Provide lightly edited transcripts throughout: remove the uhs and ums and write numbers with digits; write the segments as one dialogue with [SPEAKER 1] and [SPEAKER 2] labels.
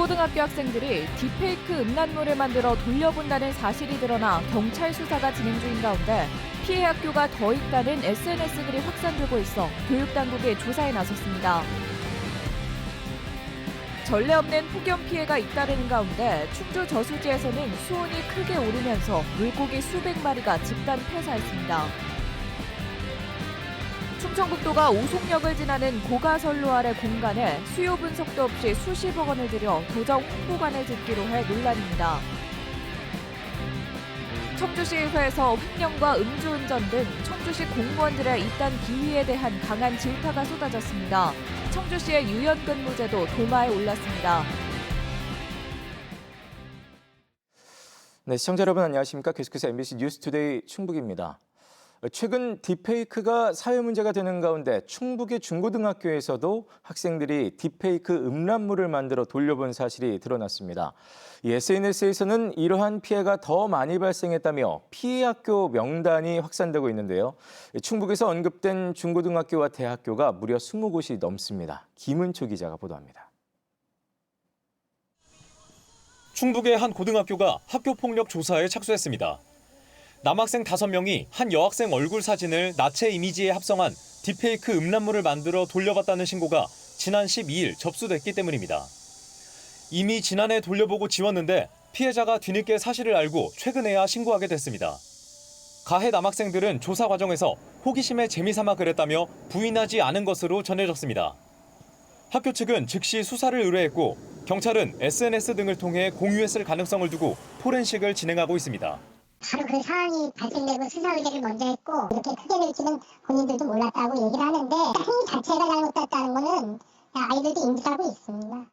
[SPEAKER 1] 중고등학교 학생들이 딥페이크 음란물을 만들어 돌려본다는 사실이 드러나 경찰 수사가 진행 중인 가운데 피해 학교가 더 있다는 SNS 글이 확산되고 있어 교육당국이 조사에 나섰습니다. 전례 없는 폭염 피해가 잇따르는 가운데 충주 저수지에서는 수온이 크게 오르면서 물고기 수백 마리가 집단 폐사했습니다. 충청북도가 오송역을 지나는 고가선로 아래 공간에 수요 분석도 없이 수십억 원을 들여 도정 홍보관을 짓기로 해 논란입니다. 청주시의회에서 횡령과 음주운전 등 청주시 공무원들의 이딴 비위에 대한 강한 질타가 쏟아졌습니다. 청주시의 유연근무제도 도마에 올랐습니다.
[SPEAKER 2] 네, 시청자 여러분 안녕하십니까? 계속해서 MBC 뉴스투데이 충북입니다. 최근 딥페이크가 사회 문제가 되는 가운데 충북의 중고등학교에서도 학생들이 딥페이크 음란물을 만들어 돌려본 사실이 드러났습니다. SNS에서는 이러한 피해가 더 많이 발생했다며 피해 학교 명단이 확산되고 있는데요. 충북에서 언급된 중고등학교와 대학교가 무려 20곳이 넘습니다. 김은초 기자가 보도합니다.
[SPEAKER 3] 충북의 한 고등학교가 학교폭력 조사에 착수했습니다. 남학생 5명이 한 여학생 얼굴 사진을 나체 이미지에 합성한 딥페이크 음란물을 만들어 돌려봤다는 신고가 지난 12일 접수됐기 때문입니다. 이미 지난해 돌려보고 지웠는데 피해자가 뒤늦게 사실을 알고 최근에야 신고하게 됐습니다. 가해 남학생들은 조사 과정에서 호기심에 재미삼아 그랬다며 부인하지 않은 것으로 전해졌습니다. 학교 측은 즉시 수사를 의뢰했고 경찰은 SNS 등을 통해 공유했을 가능성을 두고 포렌식을 진행하고 있습니다.
[SPEAKER 4] 바로 그 상황이 발생되고 수사 의뢰를 먼저 했고 이렇게 크게 될지는 본인들도 몰랐다고 얘기를 하는데 행위 자체가 잘못됐다는 거는 아이들도 인지하고 있습니다.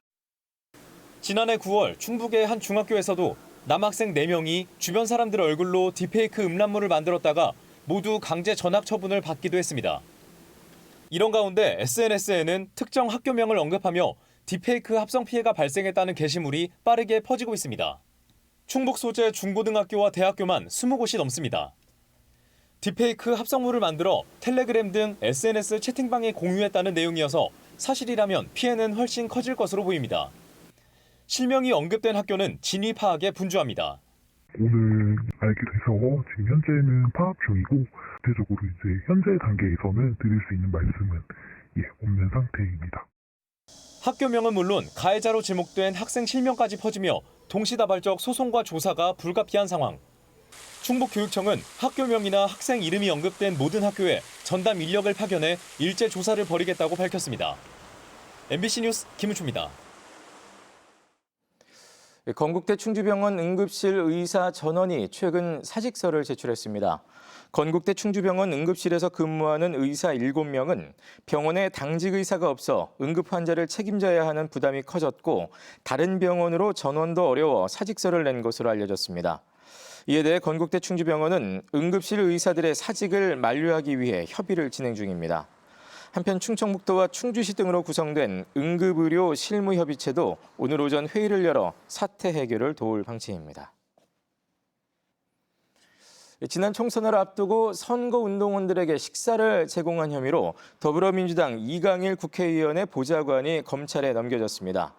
[SPEAKER 3] 지난해 9월 충북의 한 중학교에서도 남학생 4명이 주변 사람들 얼굴로 딥페이크 음란물을 만들었다가 모두 강제 전학 처분을 받기도 했습니다. 이런 가운데 SNS에는 특정 학교명을 언급하며 딥페이크 합성 피해가 발생했다는 게시물이 빠르게 퍼지고 있습니다. 충북 소재 중고등학교와 대학교만 20곳이 넘습니다. 딥페이크 합성물을 만들어 텔레그램 등 SNS 채팅방에 공유했다는 내용이어서 사실이라면 피해는 훨씬 커질 것으로 보입니다. 실명이 언급된 학교는 진위 파악에 분주합니다.
[SPEAKER 5] 오늘 알게 돼서 지금 현재는 파악 중이고 구체적으로 이제 현재 단계에서는 드릴 수 있는 말씀은 없는 상태입니다.
[SPEAKER 3] 학교명은 물론 가해자로 지목된 학생 실명까지 퍼지며 동시다발적 소송과 조사가 불가피한 상황. 충북교육청은 학교명이나 학생 이름이 언급된 모든 학교에 전담 인력을 파견해 일제 조사를 벌이겠다고 밝혔습니다. MBC 뉴스 김은초입니다.
[SPEAKER 2] 건국대 충주병원 응급실 의사 전원이 최근 사직서를 제출했습니다. 건국대 충주병원 응급실에서 근무하는 의사 7명은 병원에 당직 의사가 없어 응급 환자를 책임져야 하는 부담이 커졌고 다른 병원으로 전원도 어려워 사직서를 낸 것으로 알려졌습니다. 이에 대해 건국대 충주병원은 응급실 의사들의 사직을 만료하기 위해 협의를 진행 중입니다. 한편 충청북도와 충주시 등으로 구성된 응급의료 실무협의체도 오늘 오전 회의를 열어 사태 해결을 도울 방침입니다. 지난 총선을 앞두고 선거운동원들에게 식사를 제공한 혐의로 더불어민주당 이강일 국회의원의 보좌관이 검찰에 넘겨졌습니다.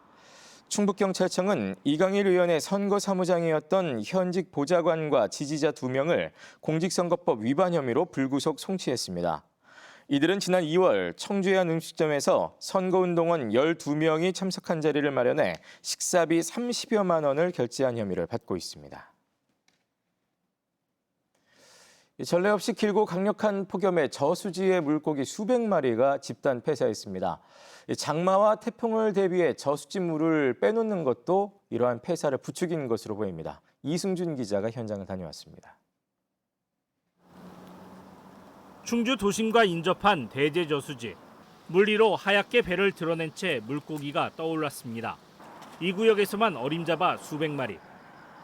[SPEAKER 2] 충북경찰청은 이강일 의원의 선거사무장이었던 현직 보좌관과 지지자 2명을 공직선거법 위반 혐의로 불구속 송치했습니다. 이들은 지난 2월 청주의 한 음식점에서 선거운동원 12명이 참석한 자리를 마련해 식사비 30여만 원을 결제한 혐의를 받고 있습니다. 전례 없이 길고 강력한 폭염에 저수지의 물고기 수백 마리가 집단 폐사했습니다. 장마와 태풍을 대비해 저수지 물을 빼놓는 것도 이러한 폐사를 부추긴 것으로 보입니다. 이승준 기자가 현장을 다녀왔습니다.
[SPEAKER 6] 충주 도심과 인접한 대제 저수지. 물 위로 하얗게 배를 드러낸 채 물고기가 떠올랐습니다. 이 구역에서만 어림잡아 수백 마리.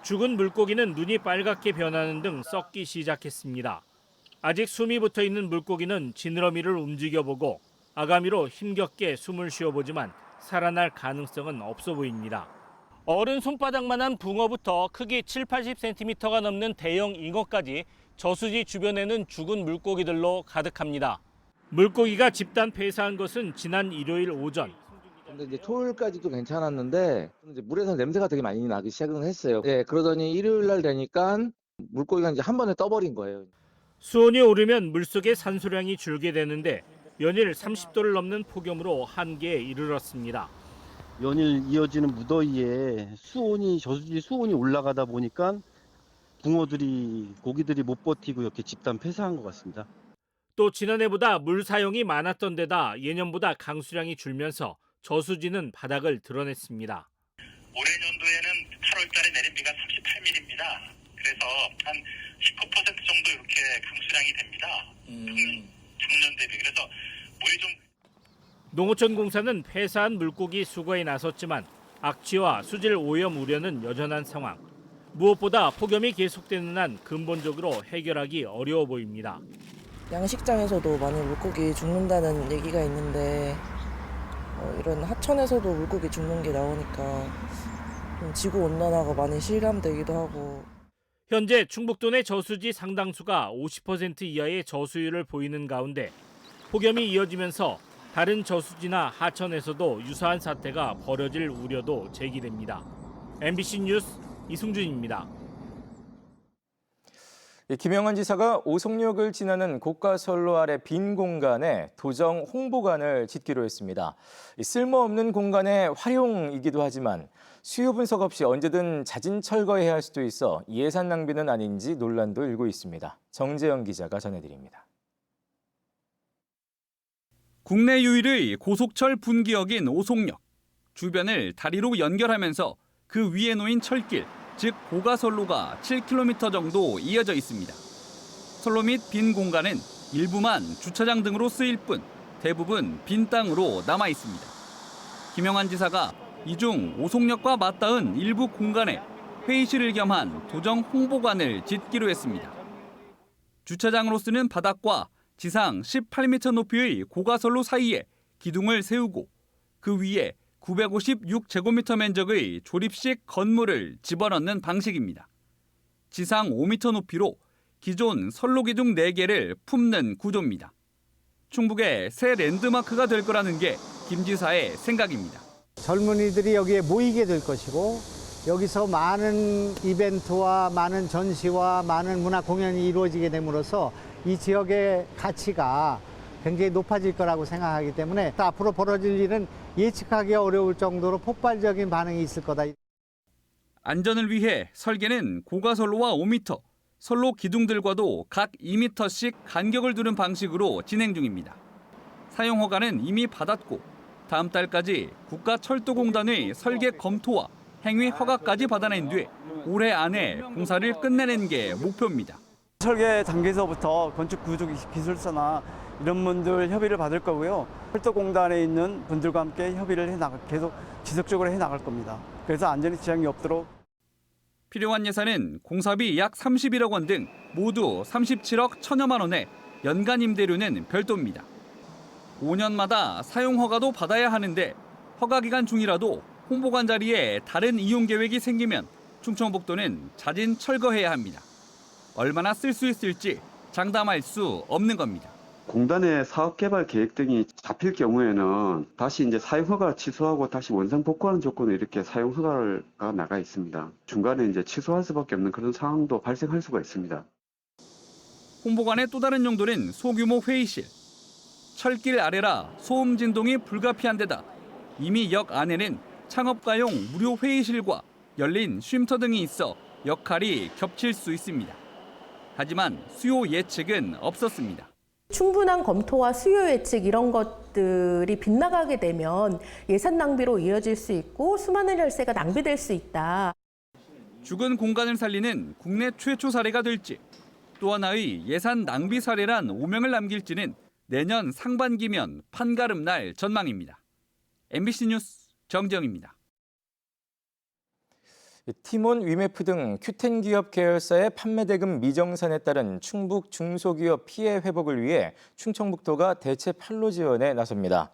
[SPEAKER 6] 죽은 물고기는 눈이 빨갛게 변하는 등 썩기 시작했습니다. 아직 숨이 붙어있는 물고기는 지느러미를 움직여보고 아가미로 힘겹게 숨을 쉬어보지만 살아날 가능성은 없어 보입니다. 어른 손바닥만한 붕어부터 크기 70-80cm가 넘는 대형 잉어까지 저수지 주변에는 죽은 물고기들로 가득합니다. 물고기가 집단 폐사한 것은 지난 일요일 오전.
[SPEAKER 7] 근데 이제 토요일까지도 괜찮았는데 이제 물에서 냄새가 되게 많이 나기 시작은 했어요. 예, 그러더니 일요일 날 되니까 물고기가 이제 한 번에 떠버린 거예요.
[SPEAKER 6] 수온이 오르면 물속의 산소량이 줄게 되는데 연일 30도를 넘는 폭염으로 한계에 이르렀습니다.
[SPEAKER 8] 연일 이어지는 무더위에 저수지 수온이 올라가다 보니까 고기들이 못 버티고 이렇게 집단 폐사한 것 같습니다.
[SPEAKER 6] 또 지난해보다 물 사용이 많았던 데다 예년보다 강수량이 줄면서 저수지는 바닥을 드러냈습니다.
[SPEAKER 9] 올해 년도에는 8월달에 내린 비가 38mm입니다. 그래서 한 19% 정도 이렇게 강수량이 됩니다. 작년 대비. 그래서 물이 좀
[SPEAKER 6] 농어촌공사는 폐사한 물고기 수거에 나섰지만 악취와 수질 오염 우려는 여전한 상황. 무엇보다 폭염이 계속되는 한 근본적으로 해결하기 어려워 보입니다.
[SPEAKER 10] 양식장에서도 많이 물고기 죽는다는 얘기가 있는데 이런 하천에서도 물고기 죽는 게 나오니까 좀 지구온난화가 많이 실감되기도 하고.
[SPEAKER 6] 현재 충북도 내 저수지 상당수가 50% 이하의 저수율을 보이는 가운데 폭염이 이어지면서 다른 저수지나 하천에서도 유사한 사태가 벌어질 우려도 제기됩니다. MBC 뉴스 이승준입니다.
[SPEAKER 2] 김영환 지사가 오송역을 지나는 고가선로 아래 빈 공간에 도정 홍보관을 짓기로 했습니다. 쓸모없는 공간의 활용이기도 하지만 수요 분석 없이 언제든 자진 철거해야 할 수도 있어 예산 낭비는 아닌지 논란도 일고 있습니다. 정재영 기자가 전해드립니다.
[SPEAKER 11] 국내 유일의 고속철 분기역인 오송역. 주변을 다리로 연결하면서 그 위에 놓인 철길, 즉 고가선로가 7km 정도 이어져 있습니다. 선로 및 빈 공간은 일부만 주차장 등으로 쓰일 뿐 대부분 빈 땅으로 남아 있습니다. 김영환 지사가 이 중 오송역과 맞닿은 일부 공간에 회의실을 겸한 도정 홍보관을 짓기로 했습니다. 주차장으로 쓰는 바닥과 지상 18m 높이의 고가선로 사이에 기둥을 세우고 그 위에 956제곱미터 면적의 조립식 건물을 집어넣는 방식입니다. 지상 5m 높이로 기존 선로 기둥 4개를 품는 구조입니다. 충북의 새 랜드마크가 될 거라는 게 김 지사의 생각입니다.
[SPEAKER 12] 젊은이들이 여기에 모이게 될 것이고 여기서 많은 이벤트와 많은 전시와 많은 문화 공연이 이루어지게 됨으로써 이 지역의 가치가 굉장히 높아질 거라고 생각하기 때문에 앞으로 벌어질 일은 예측하기 어려울 정도로 폭발적인 반응이 있을 거다.
[SPEAKER 11] 안전을 위해 설계는 고가선로와 5m, 선로 기둥들과도 각 2m씩 간격을 두는 방식으로 진행 중입니다. 사용 허가는 이미 받았고 다음 달까지 국가철도공단의 설계 검토와 행위 허가까지 받아낸 뒤 올해 안에 공사를 끝내는 게 목표입니다.
[SPEAKER 13] 설계 단계에서부터 건축 구조 기술사나 이런 분들 협의를 받을 거고요. 철도공단에 있는 분들과 함께 협의를 계속 지속적으로 해나갈 겁니다. 그래서 안전에 지장이 없도록.
[SPEAKER 11] 필요한 예산은 공사비 약 31억 원 등 모두 37억 1천여만 원에 연간 임대료는 별도입니다. 5년마다 사용 허가도 받아야 하는데 허가 기간 중이라도 홍보관 자리에 다른 이용 계획이 생기면 충청북도는 자진 철거해야 합니다. 얼마나 쓸 수 있을지 장담할 수 없는 겁니다.
[SPEAKER 14] 공단의 사업개발 계획 등이 잡힐 경우에는 다시 이제 사용허가를 취소하고 다시 원상 복구하는 조건으로 이렇게 사용허가가 나가 있습니다. 중간에 이제 취소할 수밖에 없는 그런 상황도 발생할 수가 있습니다.
[SPEAKER 11] 홍보관의 또 다른 용도는 소규모 회의실. 철길 아래라 소음 진동이 불가피한 데다 이미 역 안에는 창업가용 무료 회의실과 열린 쉼터 등이 있어 역할이 겹칠 수 있습니다. 하지만 수요 예측은 없었습니다.
[SPEAKER 15] 충분한 검토와 수요 예측 이런 것들이 빗나가게 되면 예산 낭비로 이어질 수 있고 수많은 혈세가 낭비될 수 있다.
[SPEAKER 11] 죽은 공간을 살리는 국내 최초 사례가 될지 또 하나의 예산 낭비 사례란 오명을 남길지는 내년 상반기면 판가름 날 전망입니다. MBC 뉴스 정정입니다.
[SPEAKER 2] 티몬, 위메프 등 큐텐 기업 계열사의 판매 대금 미정산에 따른 충북 중소기업 피해 회복을 위해 충청북도가 대체 판로 지원에 나섭니다.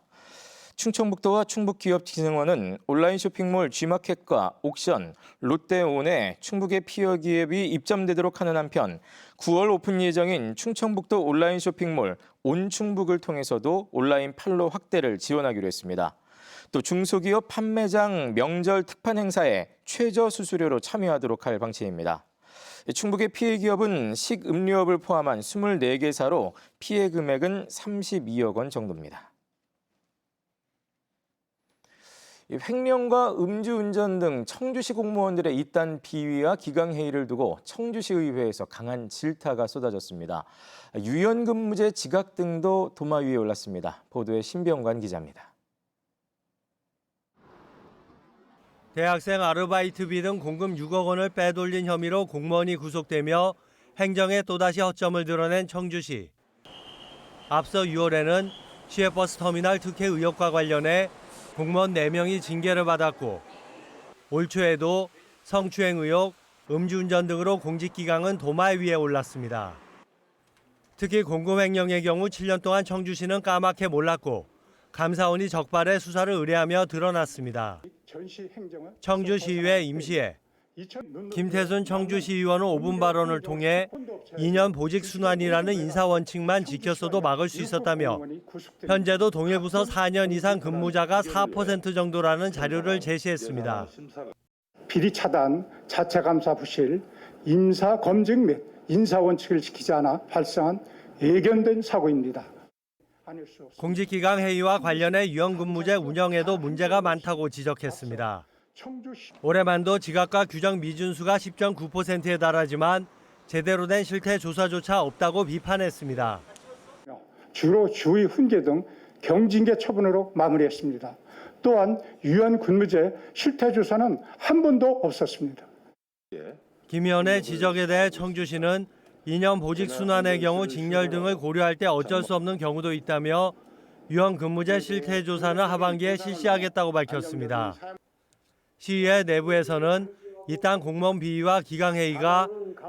[SPEAKER 2] 충청북도와 충북기업진흥원은 온라인 쇼핑몰 G마켓과 옥션, 롯데온에 충북의 피해 기업이 입점되도록 하는 한편 9월 오픈 예정인 충청북도 온라인 쇼핑몰 온충북을 통해서도 온라인 판로 확대를 지원하기로 했습니다. 또 중소기업 판매장 명절 특판 행사에 최저 수수료로 참여하도록 할 방침입니다. 충북의 피해 기업은 식음료업을 포함한 24개사로 피해 금액은 32억 원 정도입니다. 횡령과 음주운전 등 청주시 공무원들의 이딴 비위와 기강회의를 두고 청주시 의회에서 강한 질타가 쏟아졌습니다. 유연근무제 지각 등도 도마 위에 올랐습니다. 보도에 신병관 기자입니다.
[SPEAKER 16] 대학생 아르바이트비 등 공금 6억 원을 빼돌린 혐의로 공무원이 구속되며 행정에 또다시 허점을 드러낸 청주시. 앞서 6월에는 시외버스 터미널 특혜 의혹과 관련해 공무원 4명이 징계를 받았고 올 초에도 성추행 의혹, 음주운전 등으로 공직기강은 도마 위에 올랐습니다. 특히 공금횡령의 경우 7년 동안 청주시는 까맣게 몰랐고 감사원이 적발해 수사를 의뢰하며 드러났습니다. 청주시의회 임시회 김태순 청주시의원은 5분 발언을 통해 2년 보직순환이라는 인사원칙만 지켰어도 막을 수 있었다며 현재도 동일부서 4년 이상 근무자가 4% 정도라는 자료를 제시했습니다.
[SPEAKER 17] 비리 차단, 자체감사 부실, 임사 검증 및 인사원칙을 지키지 않아 발생한 예견된 사고입니다.
[SPEAKER 16] 공직기강 회의와 관련해 유연근무제 운영에도 문제가 많다고 지적했습니다. 올해만도 지각과 규정 미준수가 10.9%에 달하지만 제대로 된 실태 조사조차 없다고 비판했습니다.
[SPEAKER 17] 주로 주의 훈계 등 경징계 처분으로 마무리했습니다. 또한 유연근무제 실태 조사는 한 번도 없었습니다.
[SPEAKER 16] 김 의원의 지적에 대해 청주시는 2년 보직순환의 경우 직렬 등을 고려할 때 어쩔 수 없는 경우도 있다며 유연근무제 실태 조사는 하반기에 실시하겠다고 밝혔습니다. 시의회 내부에서는 이딴 공무원 비위와 기강회의가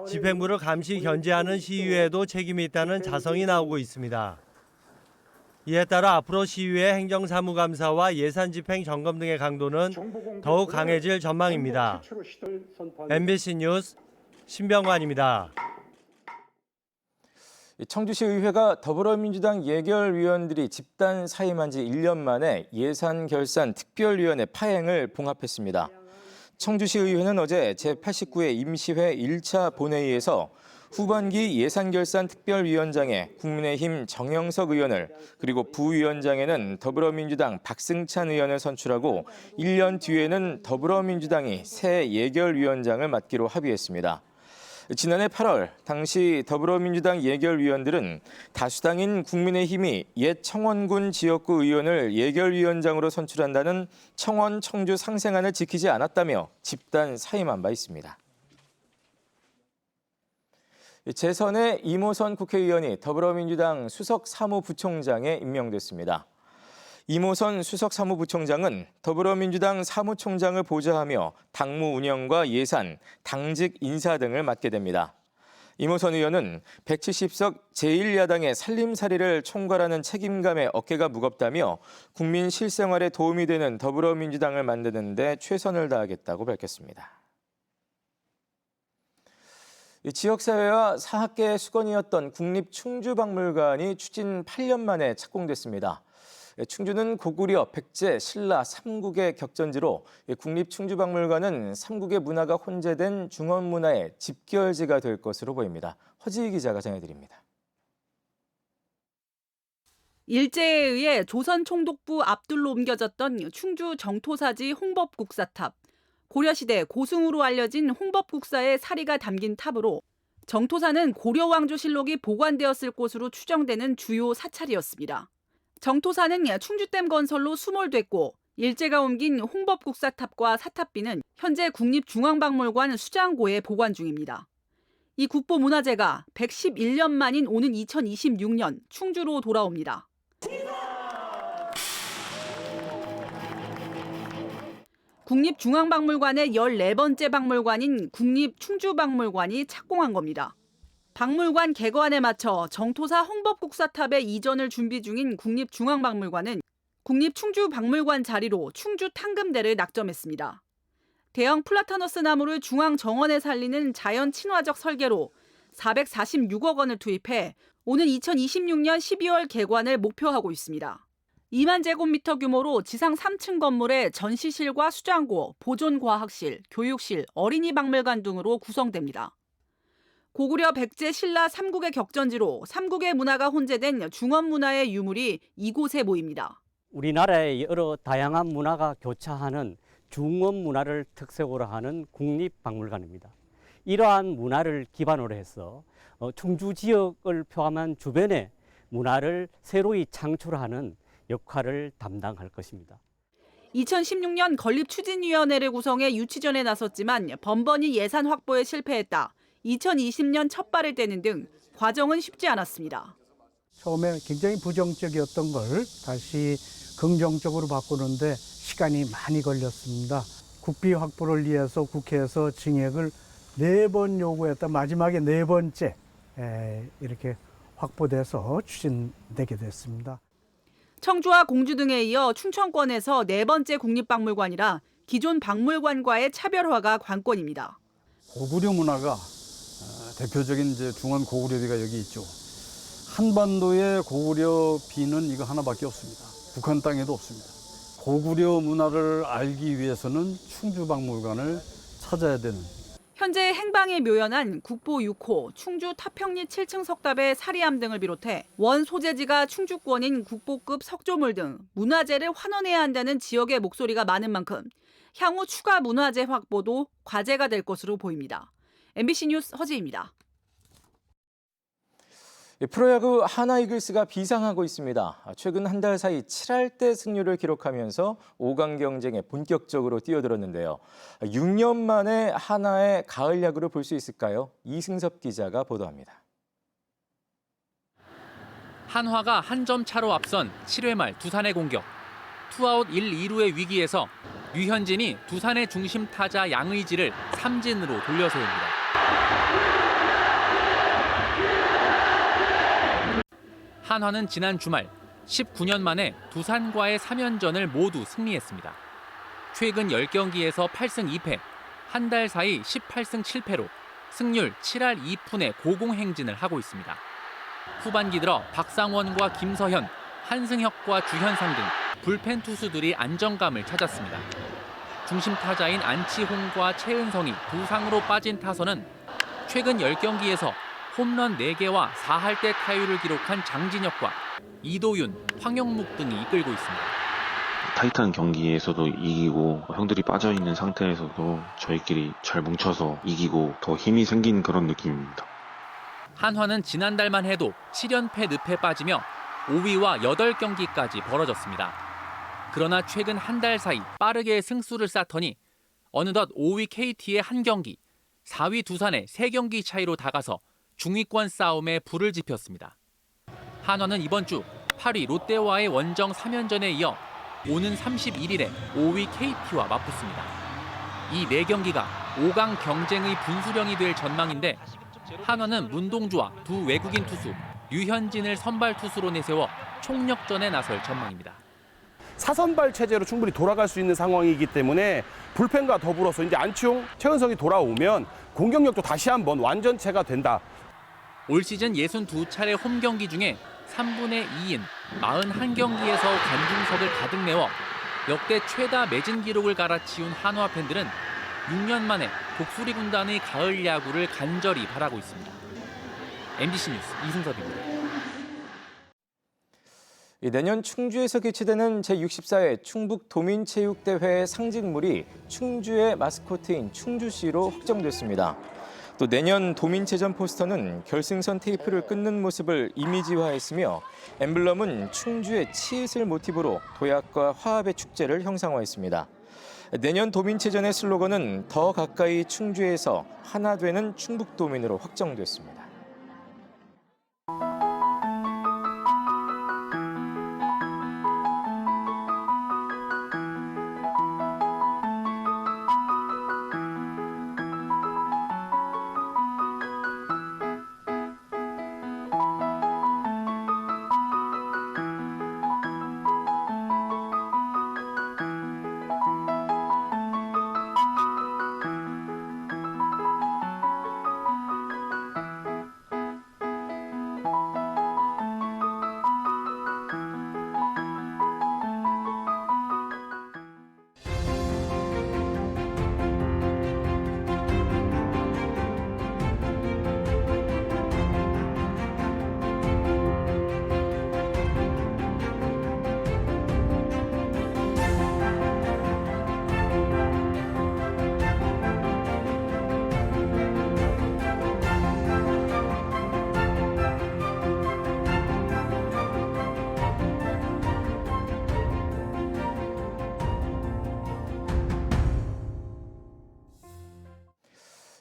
[SPEAKER 16] 집행부를 감시 견제하는 시의회에도 책임이 있다는 자성이 나오고 있습니다. 이에 따라 앞으로 시의회 행정사무감사와 예산집행 점검 등의 강도는 더욱 강해질 전망입니다. MBC 뉴스 신병관입니다.
[SPEAKER 2] 청주시 의회가 더불어민주당 예결위원들이 집단 사임한 지 1년 만에 예산결산 특별위원회 파행을 봉합했습니다. 청주시 의회는 어제 제89회 임시회 1차 본회의에서 후반기 예산결산 특별위원장에 국민의힘 정영석 의원을 그리고 부위원장에는 더불어민주당 박승찬 의원을 선출하고 1년 뒤에는 더불어민주당이 새 예결위원장을 맡기로 합의했습니다. 지난해 8월 당시 더불어민주당 예결위원들은 다수당인 국민의힘이 옛 청원군 지역구 의원을 예결위원장으로 선출한다는 청원 청주 상생안을 지키지 않았다며 집단 사임한 바 있습니다. 재선의 이모선 국회의원이 더불어민주당 수석사무부총장에 임명됐습니다. 이모선 수석사무부총장은 더불어민주당 사무총장을 보좌하며 당무 운영과 예산, 당직 인사 등을 맡게 됩니다. 이모선 의원은 170석 제1야당의 살림살이를 총괄하는 책임감에 어깨가 무겁다며 국민 실생활에 도움이 되는 더불어민주당을 만드는 데 최선을 다하겠다고 밝혔습니다. 지역사회와 사학계의 수건이었던 국립충주박물관이 추진 8년 만에 착공됐습니다. 충주는 고구려, 백제, 신라 3국의 격전지로 국립충주박물관은 3국의 문화가 혼재된 중원문화의 집결지가 될 것으로 보입니다. 허지희 기자가 전해드립니다.
[SPEAKER 18] 일제에 의해 조선 총독부 압둘로 옮겨졌던 충주 정토사지 홍법국사탑. 고려시대 고승으로 알려진 홍법국사의 사리가 담긴 탑으로 정토사는 고려 왕조실록이 보관되었을 곳으로 추정되는 주요 사찰이었습니다. 정토사는 충주댐 건설로 수몰됐고 일제가 옮긴 홍법국사탑과 사탑비는 현재 국립중앙박물관 수장고에 보관 중입니다. 이 국보문화재가 111년 만인 오는 2026년 충주로 돌아옵니다. 국립중앙박물관의 14번째 박물관인 국립충주박물관이 착공한 겁니다. 박물관 개관에 맞춰 정토사 홍법국사탑의 이전을 준비 중인 국립중앙박물관은 국립충주박물관 자리로 충주 탕금대를 낙점했습니다. 대형 플라타너스 나무를 중앙 정원에 살리는 자연 친화적 설계로 446억 원을 투입해 오는 2026년 12월 개관을 목표하고 있습니다. 2만 제곱미터 규모로 지상 3층 건물에 전시실과 수장고, 보존과학실, 교육실, 어린이박물관 등으로 구성됩니다. 고구려 백제 신라 삼국의 격전지로 삼국의 문화가 혼재된 중원 문화의 유물이 이곳에 모입니다.
[SPEAKER 19] 우리나라의 여러 다양한 문화가 교차하는 중원 문화를 특색으로 하는 국립박물관입니다. 이러한 문화를 기반으로 해서 충주 지역을 포함한 주변의 문화를 새로이 창출하는 역할을 담당할 것입니다.
[SPEAKER 18] 2016년 건립추진위원회를 구성해 유치전에 나섰지만 번번이 예산 확보에 실패했다. 2020년 첫 발을 떼는 등 과정은 쉽지 않았습니다.
[SPEAKER 20] 처음에 굉장히 부정적이었던 걸 다시 긍정적으로 바꾸는데 시간이 많이 걸렸습니다. 국비 확보를 위해서 국회에서 증액을 4번 요구했다. 마지막에 4번째 이렇게 확보돼서 추진되게 됐습니다.
[SPEAKER 18] 청주와 공주 등에 이어 충청권에서 4번째 국립박물관이라 기존 박물관과의 차별화가 관건입니다.
[SPEAKER 21] 고구려 문화가 대표적인 이제 중원 고구려비가 여기 있죠. 한반도의 고구려 비는 이거 하나밖에 없습니다. 북한 땅에도 없습니다. 고구려 문화를 알기 위해서는 충주박물관을 찾아야 되는.
[SPEAKER 18] 현재 행방에 묘연한 국보 6호, 충주 타평리 7층 석탑의 사리암 등을 비롯해 원 소재지가 충주권인 국보급 석조물 등 문화재를 환원해야 한다는 지역의 목소리가 많은 만큼 향후 추가 문화재 확보도 과제가 될 것으로 보입니다. MBC 뉴스 허지입니다.
[SPEAKER 2] 프로야구 하나이글스가 비상하고 있습니다. 최근 한 달 사이 7할대 승률을 기록하면서 5강 경쟁에 본격적으로 뛰어들었는데요. 6년 만에 하나의 가을 야구를 볼 수 있을까요? 이승섭 기자가 보도합니다.
[SPEAKER 22] 한화가 한 점 차로 앞선 7회 말 두산의 공격. 투아웃 1, 2루의 위기에서 류현진이 두산의 중심 타자 양의지를 삼진으로 돌려세웁니다. 한화는 지난 주말 19년 만에 두산과의 3연전을 모두 승리했습니다. 최근 10경기에서 8승 2패, 한 달 사이 18승 7패로 승률 7할 2푼의 고공행진을 하고 있습니다. 후반기 들어 박상원과 김서현, 한승혁과 주현상 등 불펜 투수들이 안정감을 찾았습니다. 중심 타자인 안치홍과 최은성이 부상으로 빠진 타선은 최근 10경기에서 홈런 4개와 4할대 타율을 기록한 장진혁과 이도윤, 황영묵 등이 이끌고 있습니다.
[SPEAKER 23] 타이트한 경기에서도 이기고 형들이 빠져있는 상태에서도 저희끼리 잘 뭉쳐서 이기고 더 힘이 생긴 그런 느낌입니다.
[SPEAKER 22] 한화는 지난달만 해도 7연패 늪에 빠지며 5위와 8경기까지 벌어졌습니다. 그러나 최근 한 달 사이 빠르게 승수를 쌓더니 어느덧 5위 KT의 한 경기, 4위 두산의 3경기 차이로 다가서 중위권 싸움에 불을 지폈습니다. 한화는 이번 주 8위 롯데와의 원정 3연전에 이어 오는 31일에 5위 KT와 맞붙습니다. 이 4경기가 5강 경쟁의 분수령이 될 전망인데 한화는 문동주와 두 외국인 투수 류현진을 선발 투수로 내세워 총력전에 나설 전망입니다.
[SPEAKER 24] 사선발 체제로 충분히 돌아갈 수 있는 상황이기 때문에 불펜과 더불어서 이제 안치홍, 최은성이 돌아오면 공격력도 다시 한번 완전체가 된다.
[SPEAKER 22] 올 시즌 62차례 홈 경기 중에 3분의 2인 41경기에서 관중석을 가득 메워 역대 최다 매진 기록을 갈아치운 한화 팬들은 6년 만에 독수리 군단의 가을 야구를 간절히 바라고 있습니다. MBC 뉴스 이승섭입니다.
[SPEAKER 2] 내년 충주에서 개최되는 제64회 충북도민체육대회의 상징물이 충주의 마스코트인 충주시로 확정됐습니다. 또 내년 도민체전 포스터는 결승선 테이프를 끊는 모습을 이미지화했으며 엠블럼은 충주의 치읓을 모티브로 도약과 화합의 축제를 형상화했습니다. 내년 도민체전의 슬로건은 더 가까이 충주에서 하나 되는 충북도민으로 확정됐습니다.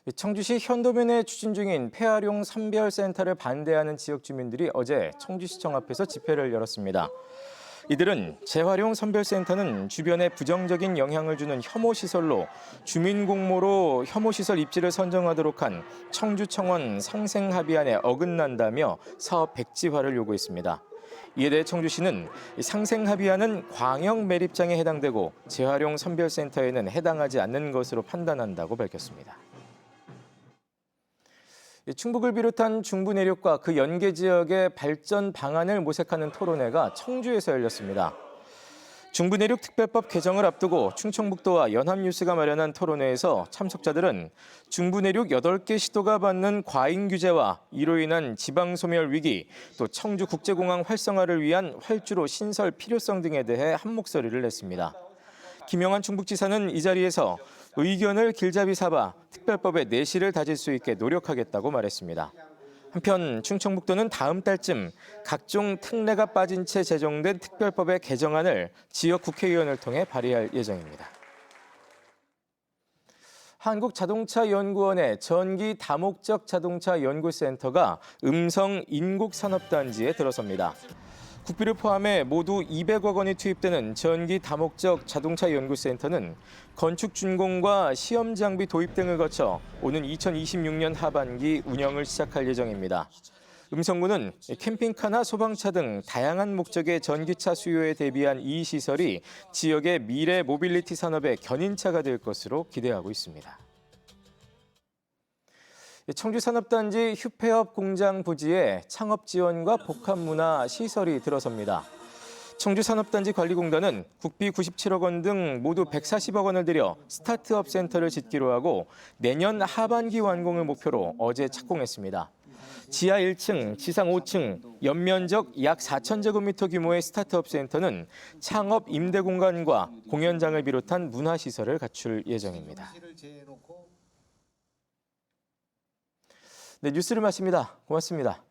[SPEAKER 2] 청주시 현도면에 추진 중인 폐활용 선별센터를 반대하는 지역 주민들이 어제 청주시청 앞에서 집회를 열었습니다. 이들은 재활용 선별센터는 주변에 부정적인 영향을 주는 혐오시설로 주민공모로 혐오시설 입지를 선정하도록 한 청주청원 상생합의안에 어긋난다며 사업 백지화를 요구했습니다. 이에 대해 청주시는 상생합의안은 광역 매립장에 해당되고 재활용 선별센터에는 해당하지 않는 것으로 판단한다고 밝혔습니다. 충북을 비롯한 중부 내륙과 그 연계 지역의 발전 방안을 모색하는 토론회가 청주에서 열렸습니다. 중부 내륙 특별법 개정을 앞두고 충청북도와 연합뉴스가 마련한 토론회에서 참석자들은 중부 내륙 8개 시도가 받는 과잉 규제와 이로 인한 지방 소멸 위기, 또 청주 국제공항 활성화를 위한 활주로 신설 필요성 등에 대해 한 목소리를 냈습니다. 김영환 충북지사는 이 자리에서 의견을 길잡이 삼아 특별법의 내실을 다질 수 있게 노력하겠다고 말했습니다. 한편 충청북도는 다음 달쯤 각종 특례가 빠진 채 제정된 특별법의 개정안을 지역 국회의원을 통해 발의할 예정입니다. 한국자동차연구원의 전기 다목적 자동차 연구센터가 음성 인국산업단지에 들어섭니다. 국비를 포함해 모두 200억 원이 투입되는 전기 다목적 자동차 연구센터는 건축 준공과 시험 장비 도입 등을 거쳐 오는 2026년 하반기 운영을 시작할 예정입니다. 음성군은 캠핑카나 소방차 등 다양한 목적의 전기차 수요에 대비한 이 시설이 지역의 미래 모빌리티 산업의 견인차가 될 것으로 기대하고 있습니다. 청주산업단지 휴폐업 공장 부지에 창업 지원과 복합 문화 시설이 들어섭니다. 청주산업단지 관리공단은 국비 97억 원 등 모두 140억 원을 들여 스타트업 센터를 짓기로 하고 내년 하반기 완공을 목표로 어제 착공했습니다. 지하 1층, 지상 5층, 연면적 약 4,000제곱미터 규모의 스타트업 센터는 창업 임대 공간과 공연장을 비롯한 문화시설을 갖출 예정입니다. 네, 뉴스를 마칩니다. 고맙습니다.